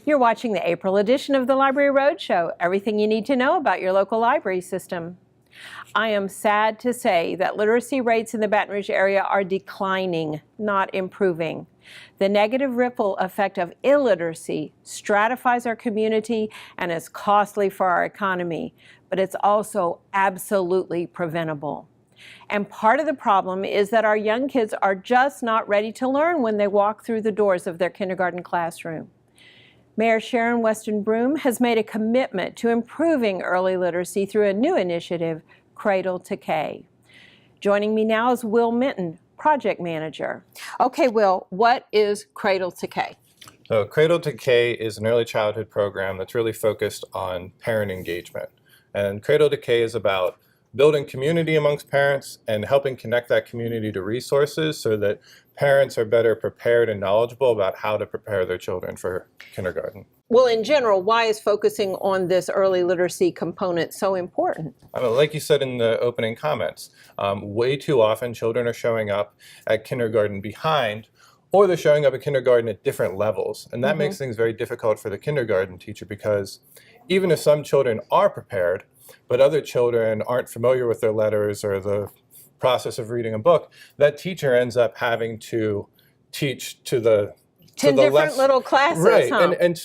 You're watching the April edition of the Library Roadshow, everything you need to know about your local library system. I am sad to say that literacy rates in the Baton Rouge area are declining, not improving. The negative ripple effect of illiteracy stratifies our community and is costly for our economy, but it's also absolutely preventable. And part of the problem is that our young kids are just not ready to learn when they walk through the doors of their kindergarten classroom. Mayor Sharon Weston Broome has made a commitment to improving early literacy through a new initiative, Cradle to K. Joining me now is Will Minton, project manager. Okay, Will, what is Cradle to K? So Cradle to K is an early childhood program that's really focused on parent engagement. And Cradle to K is about building community amongst parents and helping connect that community to resources so that parents are better prepared and knowledgeable about how to prepare their children for kindergarten. Well, in general, why is focusing on this early literacy component so important? Like you said in the opening comments, way too often children are showing up at kindergarten behind, or they're showing up at kindergarten at different levels. And that makes things very difficult for the kindergarten teacher because even if some children are prepared, but other children aren't familiar with their letters or the process of reading a book, that teacher ends up having to teach to the 10 different little classes, right? Huh? And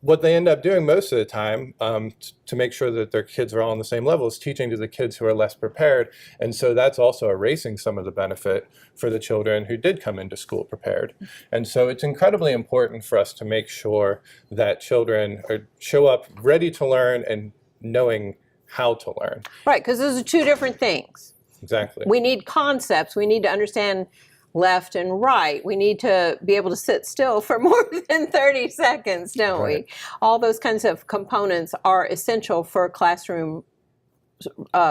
what they end up doing most of the time to make sure that their kids are all on the same level is teaching to the kids who are less prepared. And so that's also erasing some of the benefit for the children who did come into school prepared. And so it's incredibly important for us to make sure that children show up ready to learn and knowing how to learn. Right, because those are two different things. Exactly. We need concepts. We need to understand left and right. We need to be able to sit still for more than 30 seconds, don't we? All those kinds of components are essential for classroom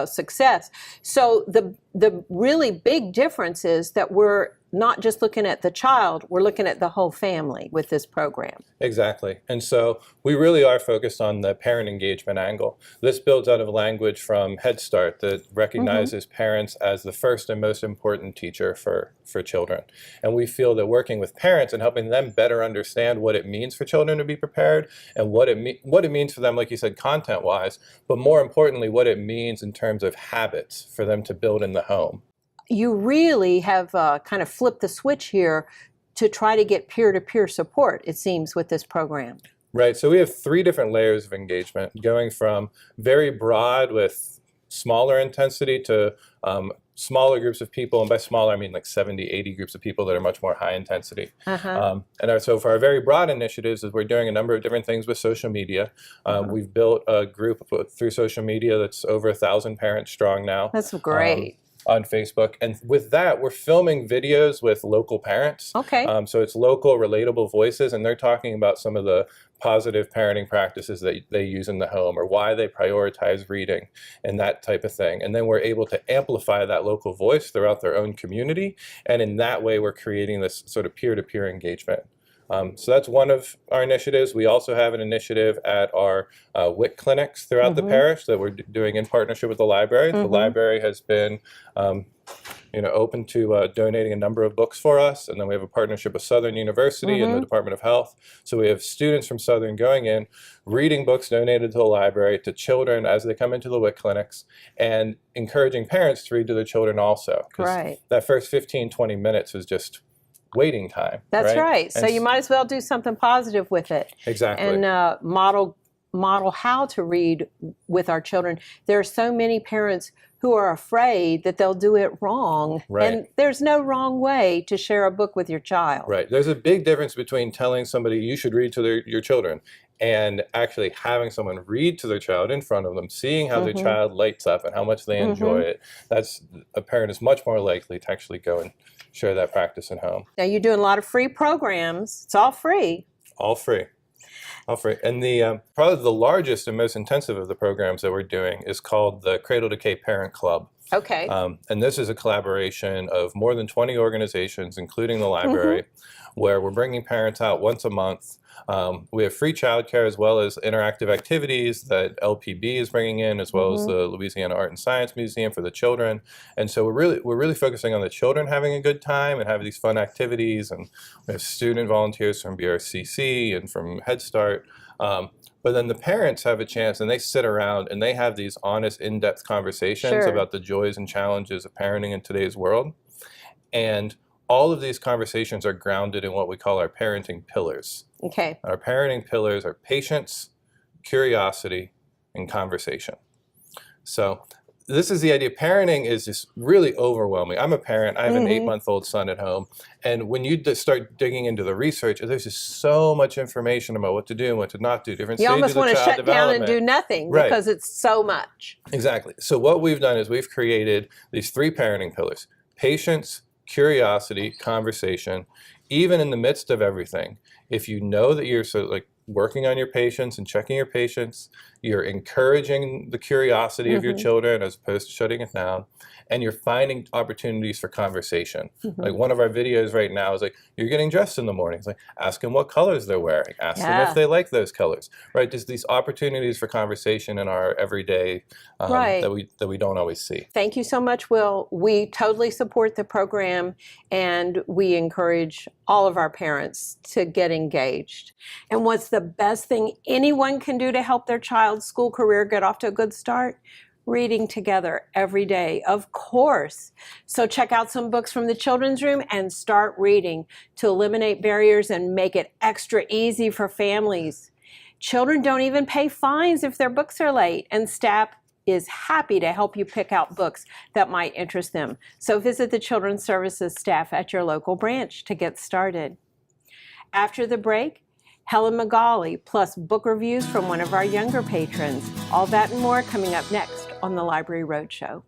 success. So the really big difference is that we're not just looking at the child, we're looking at the whole family with this program. Exactly. And so we really are focused on the parent engagement angle. This builds out of language from Head Start that recognizes parents as the first and most important teacher for children. And we feel that working with parents and helping them better understand what it means for children to be prepared and what it means for them, like you said, content-wise, but more importantly, what it means in terms of habits for them to build in the home. You really have kind of flipped the switch here to try to get peer-to-peer support, it seems, with this program. Right. So we have 3 different layers of engagement, going from very broad with smaller intensity to smaller groups of people. And by smaller, I mean like 70, 80 groups of people that are much more high intensity. So for our very broad initiatives, we're doing a number of different things with social media. We've built a group through social media that's over 1,000 parents strong now. That's great. On Facebook. And with that, we're filming videos with local parents. Okay. So it's local, relatable voices, and they're talking about some of the positive parenting practices that they use in the home or why they prioritize reading and that type of thing. And then we're able to amplify that local voice throughout their own community. And in that way, we're creating this sort of peer-to-peer engagement. So that's one of our initiatives. We also have an initiative at our WIC clinics throughout the parish that we're doing in partnership with the library. The library has been open to donating a number of books for us. And then we have a partnership with Southern University and the Department of Health. So we have students from Southern going in, reading books donated to the library to children as they come into the WIC clinics and encouraging parents to read to their children also. Right. That first 15, 20 minutes is just waiting time. That's right. So you might as well do something positive with it. Exactly. And model how to read with our children. There are so many parents who are afraid that they'll do it wrong. Right. And there's no wrong way to share a book with your child. Right. There's a big difference between telling somebody you should read to your children and actually having someone read to their child in front of them, seeing how their child lights up and how much they enjoy it. A parent is much more likely to actually go and share that practice at home. Now you're doing a lot of free programs. It's all free. All free. All free. And probably the largest and most intensive of the programs that we're doing is called the Cradle to K Parent Club. Okay. And this is a collaboration of more than 20 organizations, including the library, where we're bringing parents out once a month. We have free childcare as well as interactive activities that LPB is bringing in, as well as the Louisiana Art and Science Museum for the children. And so we're really focusing on the children having a good time and having these fun activities. And we have student volunteers from BRCC and from Head Start. But then the parents have a chance, and they sit around and they have these honest, in-depth conversations about the joys and challenges of parenting in today's world. And all of these conversations are grounded in what we call our parenting pillars. Okay. Our parenting pillars are patience, curiosity, and conversation. So this is the idea. Parenting is just really overwhelming. I'm a parent. I have an 8-month-old son at home. And when you start digging into the research, there's just so much information about what to do and what to not do. Different stages of child development. You almost want to shut down and do nothing because it's so much. Exactly. So what we've done is we've created these 3 parenting pillars: patience, curiosity, conversation. Even in the midst of everything, if you know that you're working on your patience and checking your patience, you're encouraging the curiosity of your children as opposed to shutting it down, and you're finding opportunities for conversation. Like one of our videos right now is like, you're getting dressed in the morning. It's like, ask them what colors they're wearing. Ask them if they like those colors, right? There's these opportunities for conversation in our everyday that we don't always see. Thank you so much, Will. We totally support the program, and we encourage all of our parents to get engaged. And what's the best thing anyone can do to help their child's school career get off to a good start? Reading together every day, of course. So check out some books from the children's room and start reading to eliminate barriers and make it extra easy for families. Children don't even pay fines if their books are late, and staff is happy to help you pick out books that might interest them. So visit the Children's Services staff at your local branch to get started. After the break, Helen Magali, plus book reviews from one of our younger patrons. All that and more coming up next on the Library Roadshow.